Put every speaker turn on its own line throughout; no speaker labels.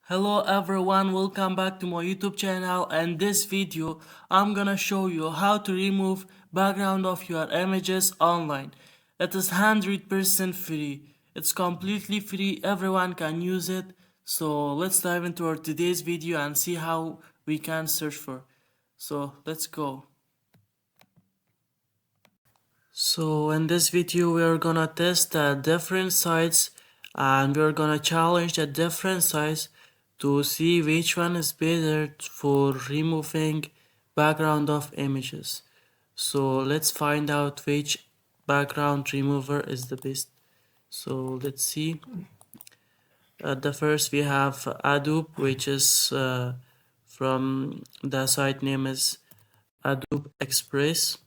Hello everyone, welcome back to my YouTube channel, and this video I'm gonna show you how to remove background of your images online. It is 100% free. It's completely free, everyone can use it. So let's dive into our today's video and see how we can search for. So let's go. So in this video we are gonna test different sites, and we're gonna challenge the different sites to see which one is better for removing background of images. So let's find out which background remover is the best. So let's see. At the first we have Adobe, which is from the site name is Adobe Express.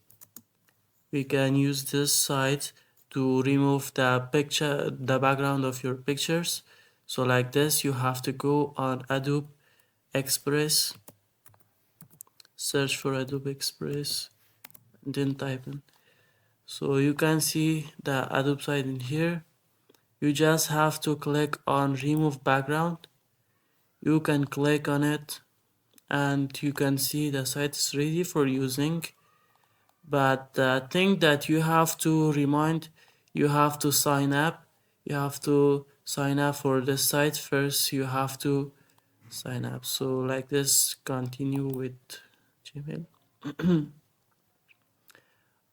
We can use this site to remove the background of your pictures. So like this, you have to go on Adobe Express, search for Adobe Express, and then type in. So you can see the Adobe site in here. You just have to click on remove background. You can click on it and you can see the site is ready for using. But the thing that you have to remind, you have to sign up. You have to sign up for the site first. You have to sign up. So like this, continue with Gmail.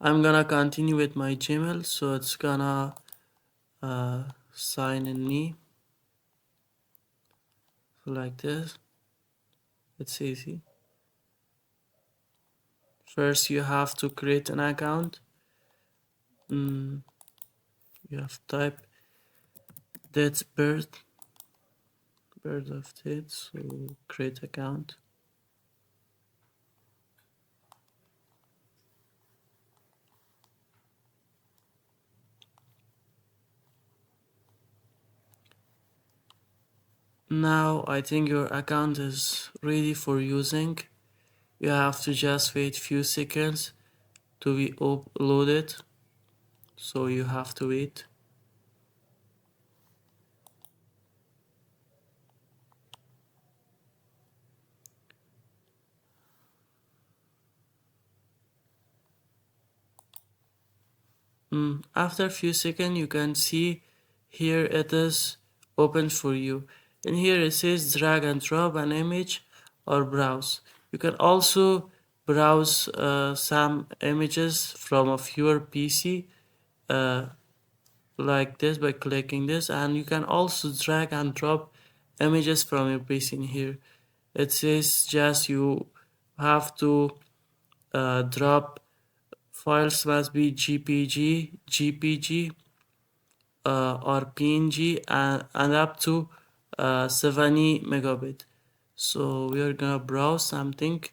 I'm gonna continue with my Gmail, so it's gonna sign in me. So like this, it's easy. First, you have to create an account. You have to type date birth of date, so create account. Now I think your account is ready for using. You have to just wait few seconds to be uploaded, so you have to wait. After a few seconds you can see here it is open for you, and here it says drag and drop an image or browse. You can also browse some images from of your PC like this by clicking this, and you can also drag and drop images from your PC in here. It says just you have to drop files must be GPG or PNG and up to 70 megabit. So we are gonna browse something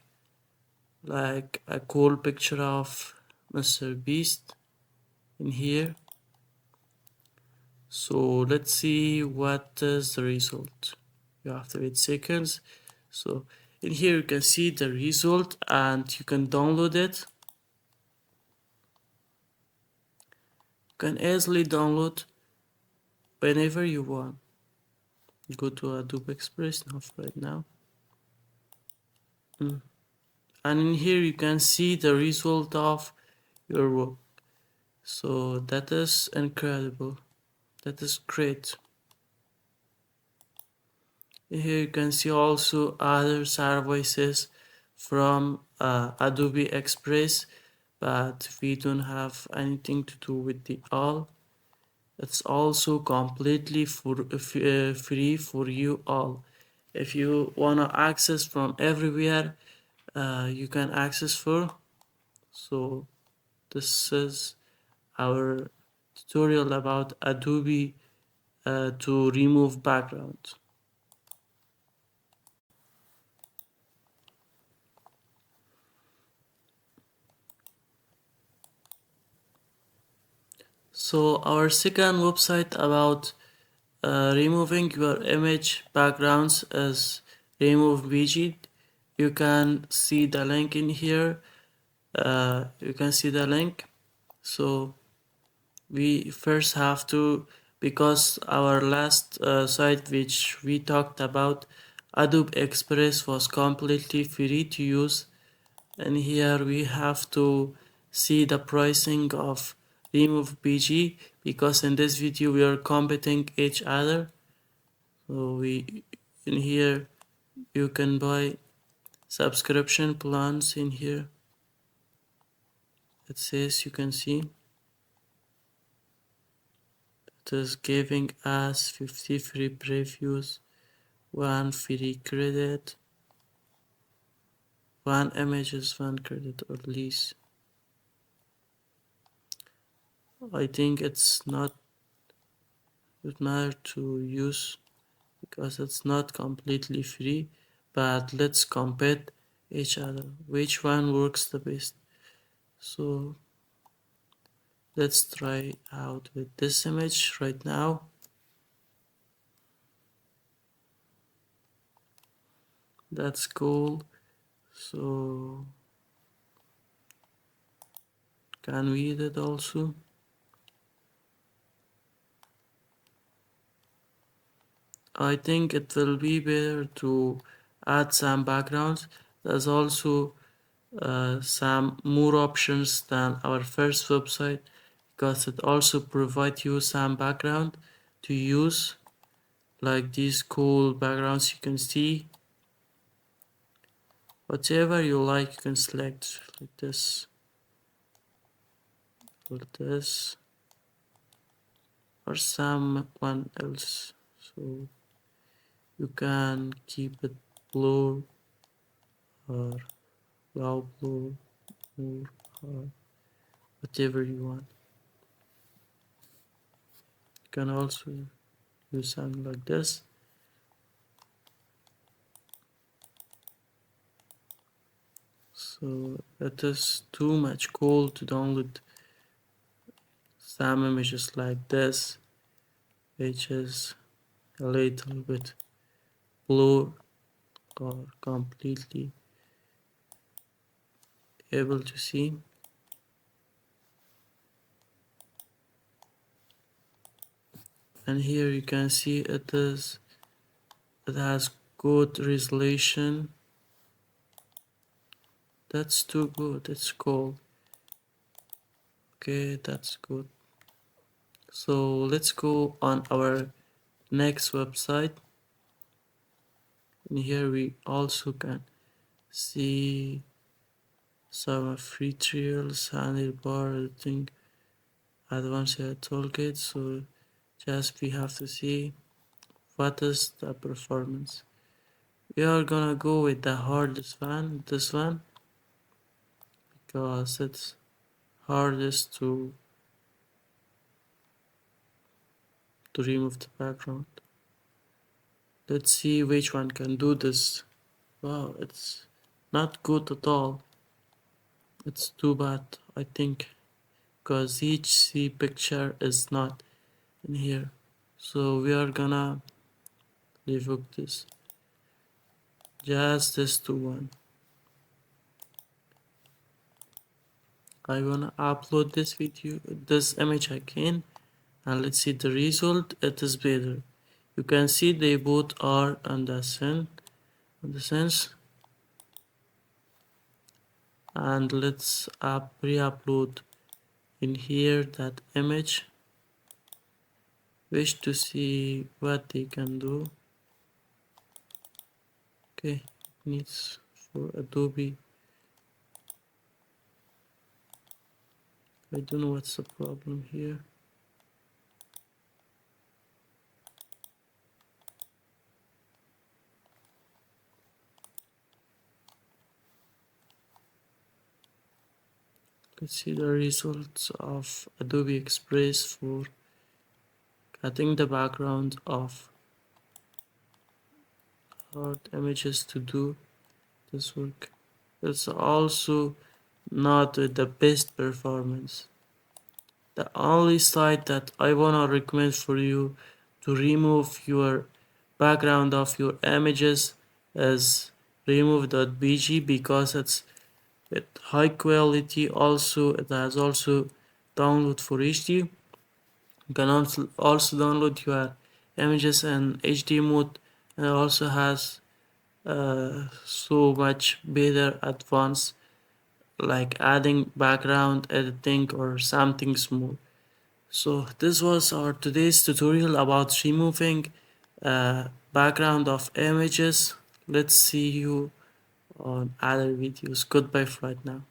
like a cool picture of Mr. Beast in here. So let's see what is the result. You have to wait seconds. So in here you can see the result and you can download it. You can easily download whenever you want. Go to Adobe Express now right now. And in here you can see the result of your work. So that is incredible. That is great. Here you can see also other services from Adobe Express, but we don't have anything to do with the all. It's also completely free for you all. If you wanna access from everywhere, you can access for. So this is our tutorial about Adobe to remove background. So our second website about removing your image backgrounds is remove widget. You can see the link in here. You can see the link. So we first have to because our last site which we talked about, Adobe Express, was completely free to use, and here we have to see the pricing of remove BG, because in this video we are competing each other. So we in here you can buy subscription plans. In here it says, you can see it is giving us 50 free previews, 1 free credit, 1 images, 1 credit or lease. I think it's not good matter to use because it's not completely free, but let's compare each other, which one works the best. So let's try out with this image right now. That's cool. So can we edit also? I think it will be better to add some backgrounds. There's also some more options than our first website, because it also provides you some background to use, like these cool backgrounds you can see. Whatever you like you can select, like this or this or someone else. So you can keep it blue or low blue or whatever you want. You can also use something like this. So it is too much cool to download some images like this, which is a little bit blue or completely able to see. And here you can see it has good resolution. That's too good, it's cool. Okay, that's good. So let's go on our next website. And here we also can see some free trials, handlebar editing, advanced toolkit. So just we have to see what is the performance. We are gonna go with the hardest one, this one, because it's hardest to remove the background. Let's see which one can do this. Wow, it's not good at all. It's too bad, I think, because each C picture is not in here. So we are gonna revoke this. Just this to one. I wanna upload this video, this image again, and let's see the result. It is better. You can see they both are on the sense. And let's re-upload in here that image. Wish to see what they can do. Okay, it needs for Adobe. I don't know what's the problem here. Let's see the results of Adobe Express for cutting the background of hard images to do this work. It's also not with the best performance. The only site that I wanna recommend for you to remove your background of your images is remove.bg, because it's with high quality. Also it has also download for HD, You can also download your images in HD mode, and it also has so much better advanced, like adding background editing or something small. So this was our today's tutorial about removing background of images. Let's see you on other videos. Goodbye for right now.